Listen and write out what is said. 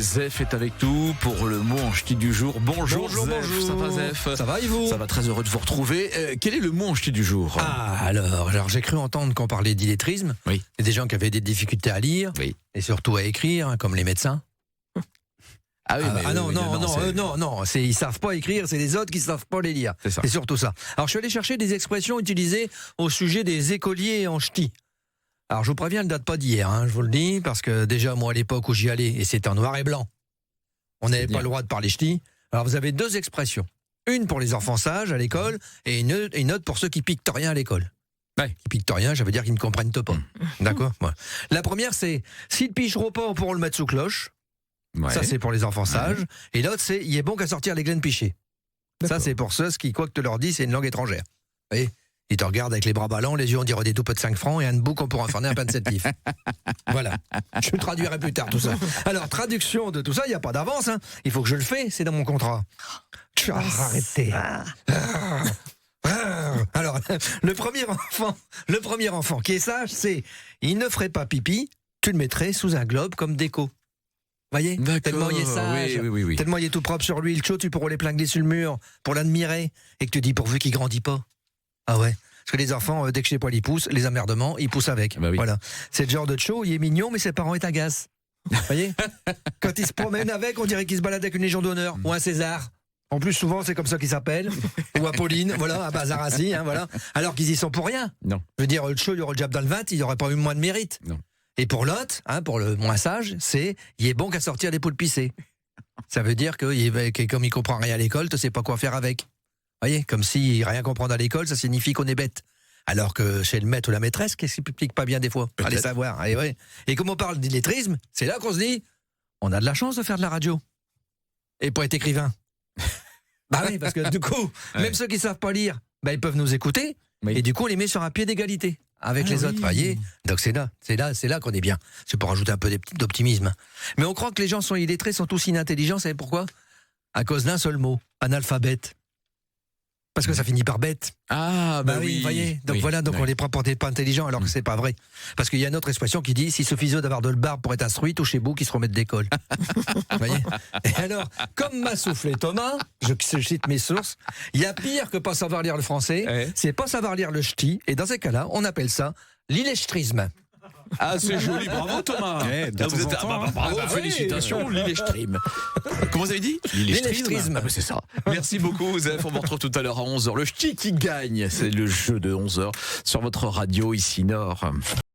Zef est avec nous pour le mot en ch'ti du jour. Bonjour, Bonjour, Zef. bonjour. Ça va, Zef? Ça va et vous? Ça va, très heureux de vous retrouver. Quel est le mot en ch'ti du jour? Alors j'ai cru entendre qu'on parlait d'illettrisme. Oui. Et des gens qui avaient des difficultés à lire, Oui. et surtout à écrire, hein, comme les médecins. Ah oui, mais Non, ils savent pas écrire, c'est les autres qui savent pas les lire. C'est ça. C'est surtout ça. Alors je suis allé chercher des expressions utilisées au sujet des écoliers en ch'ti. Alors je vous préviens, elles ne datent pas d'hier, hein, je vous le dis, parce que déjà moi à l'époque où j'y allais, et c'était en noir et blanc, on n'avait pas le droit de parler ch'ti. Alors vous avez deux expressions. Une pour les enfants sages à l'école, et une autre pour ceux qui piquent rien à l'école. Ouais. Qui piquent rien, ça veut dire qu'ils ne comprennent pas. D'accord. Ouais. La première c'est, si le pichereau pas, on pourra le mettre sous cloche. Ouais. Ça, c'est pour les enfants sages. Ouais. Et l'autre, c'est il est bon qu'à sortir les glaines pichées. Ça, c'est pour ceux qui, quoi que tu leur dis, c'est une langue étrangère. Vous voyez, ils te regardent avec les bras ballants, les yeux, on dirait des tout peu de 5 francs et un bouc, on pourra en faire un pain de 7 tifs. Voilà. Je traduirai plus tard tout ça. Alors, traduction de tout ça, il n'y a pas d'avance. Hein. Il faut que je le fais, c'est dans mon contrat. Arrêtez. Alors, le premier enfant qui est sage, c'est il ne ferait pas pipi, tu le mettrais sous un globe comme déco. Voyez, tellement il est sage, oui. tellement il est tout propre sur lui, le chaud, tu pourras l'épingler sur le mur pour l'admirer, et que tu dis pourvu qu'il grandit pas. Ah ouais, parce que les enfants, dès que chez poil ils poussent, les emmerdements, ils poussent avec. Bah oui. Voilà, c'est le genre de chaud, il est mignon, mais ses parents est agace. Voyez, quand il se promène avec, on dirait qu'il se balade avec une Légion d'honneur ou un César. En plus, souvent, c'est comme ça qu'il s'appelle, ou Apolline, voilà, un bazar assis, hein, voilà. Alors qu'ils y sont pour rien. Non. Je veux dire, le chaud, il y aurait le diable dans le 20, il n'y aurait pas eu moins de mérite. Non. Et pour l'autre, hein, pour le moins sage, c'est il est bon qu'à sortir des poules pissées. Ça veut dire que comme il comprend rien à l'école, tu sais pas quoi faire avec. Voyez, comme si rien comprendre à l'école, ça signifie qu'on est bête. Alors que chez le maître ou la maîtresse, qu'est-ce qui s'applique pas bien des fois? Allez savoir. Et, ouais. Et comme on parle d'illettrisme, c'est là qu'on se dit, on a de la chance de faire de la radio et pas être écrivain. Bah oui, parce que du coup, même ceux qui savent pas lire, bah, ils peuvent nous écouter. Oui. Et du coup, on les met sur un pied d'égalité avec les autres, voyez. Donc c'est là qu'on est bien. C'est pour rajouter un peu d'optimisme. Mais on croit que les gens sont illettrés, sont tous inintelligents, vous savez pourquoi? À cause d'un seul mot, analphabète. Parce que ça finit par bête. Ah, bah oui. Vous voyez. Donc voilà, on les prend pour des pas intelligents, alors que c'est pas vrai. Parce qu'il y a une autre expression qui dit, s'il suffisait d'avoir de le barbe pour être instruit, touchez-vous qui se remettent d'école. Vous voyez. Et alors, comme m'a soufflé Thomas, je cite mes sources, il y a pire que pas savoir lire le français, c'est pas savoir lire le ch'ti, et dans ces cas-là, on appelle ça l'illettrisme. Ah, c'est joli, bravo Thomas. Vous êtes... bravo, félicitations, l'illettrisme. Comment vous avez dit? L'illettrisme. Ah, bah, c'est ça. Merci beaucoup, Zef. On vous retrouve tout à l'heure à 11h. Le ch'ti qui gagne, c'est le jeu de 11h sur votre radio ici Nord.